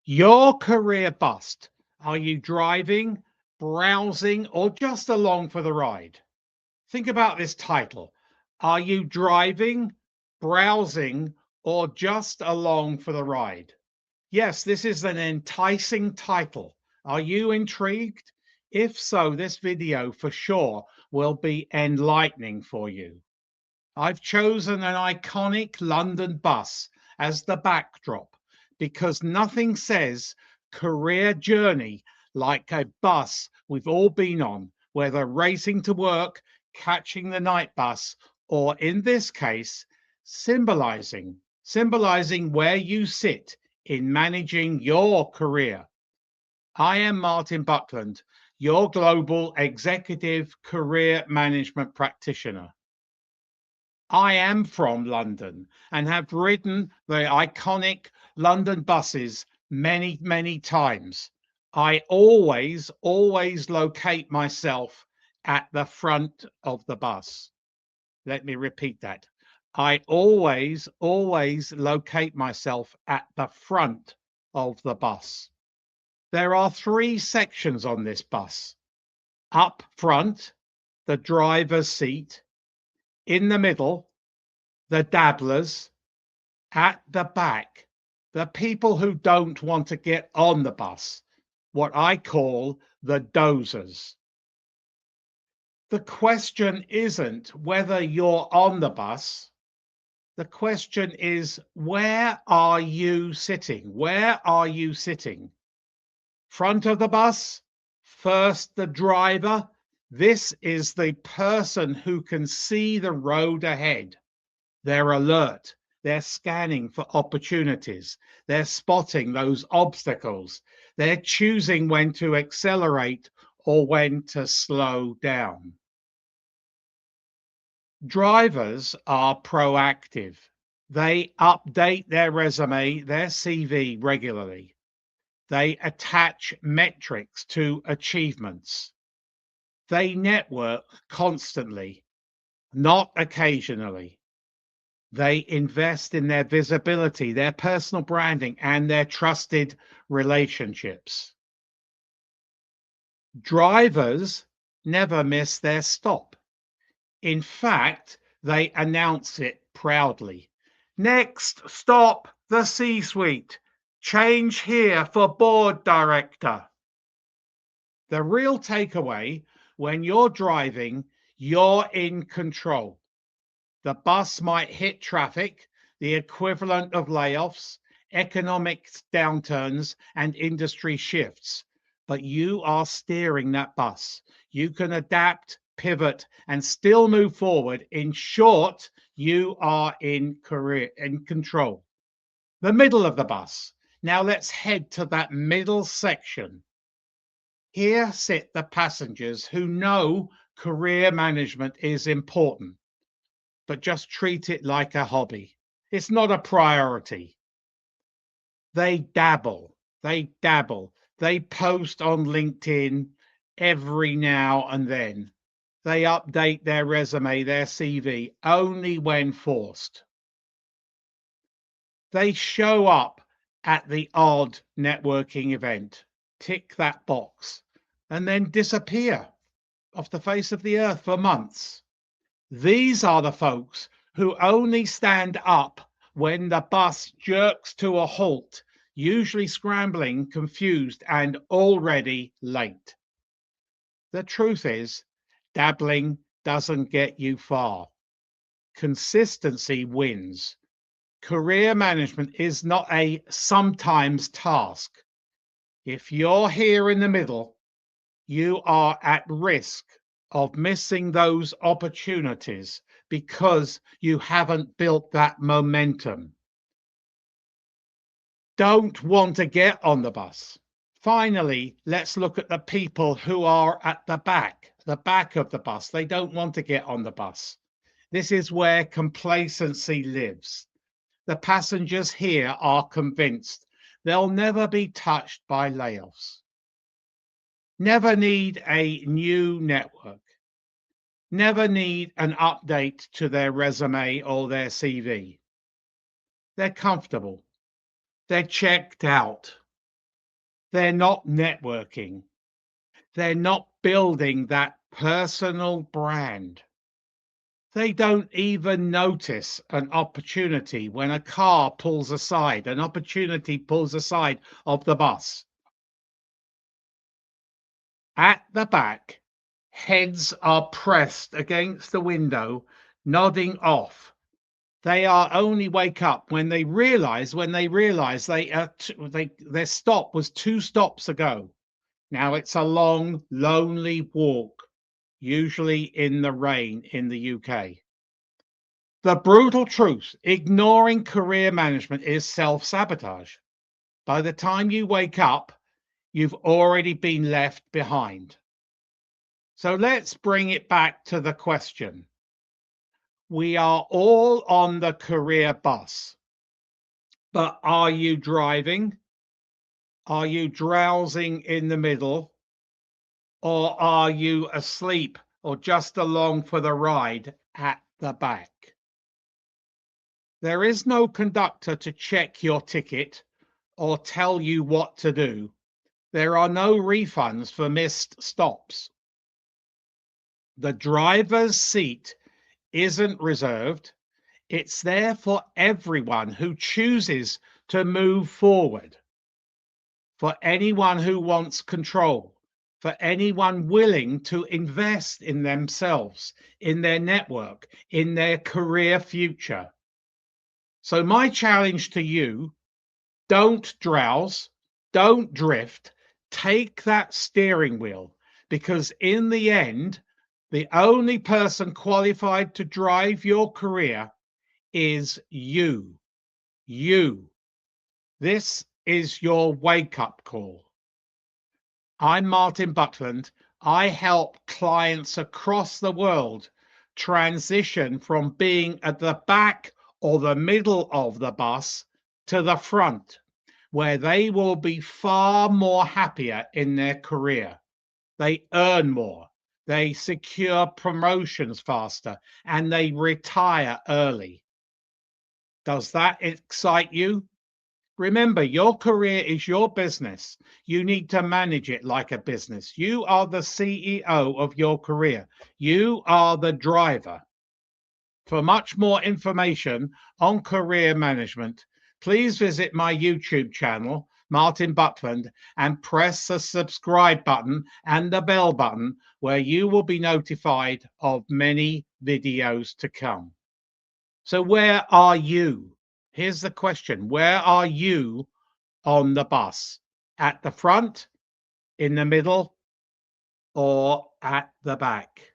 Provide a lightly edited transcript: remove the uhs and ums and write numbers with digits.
Your career bust. Are you driving, browsing, or just along for the ride? Think about this title. Are you driving, browsing, or just along for the ride? Yes, this is an enticing title. Are you intrigued? If so, this video for sure will be enlightening for you. I've chosen an iconic London bus as the backdrop because nothing says career journey like a bus we've all been on, whether racing to work, catching the night bus, or in this case, symbolizing where you sit in managing your career. I am Martin Buckland, your global executive career management practitioner. I am from London and have ridden the iconic London buses many, many times. I always locate myself at the front of the bus. Let me repeat that. I always locate myself at the front of the bus. There are three sections on this bus. Up front, the driver's seat. In the middle, the dabblers. At the back, the people who don't want to get on the bus, what I call the dozers. The question isn't whether you're on the bus. The question is, where are you sitting? Where are you sitting? Front of the bus, first the driver. This is the person who can see the road ahead. They're alert. They're scanning for opportunities. They're spotting those obstacles. They're choosing when to accelerate or when to slow down. Drivers are proactive. They update their resume, their CV regularly. They attach metrics to achievements. They network constantly, not occasionally. They invest in their visibility, their personal branding, and their trusted relationships. Drivers never miss their stop. In fact, they announce it proudly. Next stop, the C-suite. Change here for board director. The real takeaway, when you're driving, you're in control. The bus might hit traffic, the equivalent of layoffs, economic downturns, and industry shifts, but you are steering that bus. You can adapt, pivot, and still move forward. In short, you are in control. The middle of the bus. Now let's head to that middle section. Here sit the passengers who know career management is important, but just treat it like a hobby. It's not a priority. They dabble. They post on LinkedIn every now and then. They update their resume, their CV, only when forced. They show up at the odd networking event, tick that box, and then disappear off the face of the earth for months. These are the folks who only stand up when the bus jerks to a halt, usually scrambling, confused, and already late. The truth is, dabbling doesn't get you far. Consistency wins. Career management is not a sometimes task. If you're here in the middle, you are at risk of missing those opportunities because you haven't built that momentum. Don't want to get on the bus. Finally, let's look at the people who are at the back of the bus. They don't want to get on the bus. This is where complacency lives. The passengers here are convinced they'll never be touched by layoffs. Never need a new network. Never need an update to their resume or their CV. They're comfortable. They're checked out. They're not networking. They're not building that personal brand. They don't even notice an opportunity when a car pulls aside, an opportunity pulls aside of the bus. At the back, heads are pressed against the window, nodding off. They are only wake up when they realize their stop was 2 stops ago. Now it's a long, lonely walk, usually in the rain in the UK. The brutal truth, ignoring career management is self-sabotage. By the time you wake up, you've already been left behind. So let's bring it back to the question. We are all on the career bus, but are you driving? Are you drowsing in the middle? Or are you asleep or just along for the ride at the back? There is no conductor to check your ticket or tell you what to do. There are no refunds for missed stops. The driver's seat isn't reserved. It's there for everyone who chooses to move forward, for anyone who wants control, for anyone willing to invest in themselves, in their network, in their career future. So my challenge to you, don't drowse, don't drift, take that steering wheel, because in the end, the only person qualified to drive your career is you. You. This is your wake-up call. I'm Martin Buckland. I help clients across the world transition from being at the back or the middle of the bus to the front, where they will be far more happier in their career. They earn more, they secure promotions faster, and they retire early. Does that excite you? Remember, your career is your business. You need to manage it like a business. You are the CEO of your career. You are the driver. For much more information on career management, please visit my YouTube channel, Martin Buckland, and press the subscribe button and the bell button where you will be notified of many videos to come. So where are you? Here's the question. Where are you on the bus? At the front, in the middle, or at the back?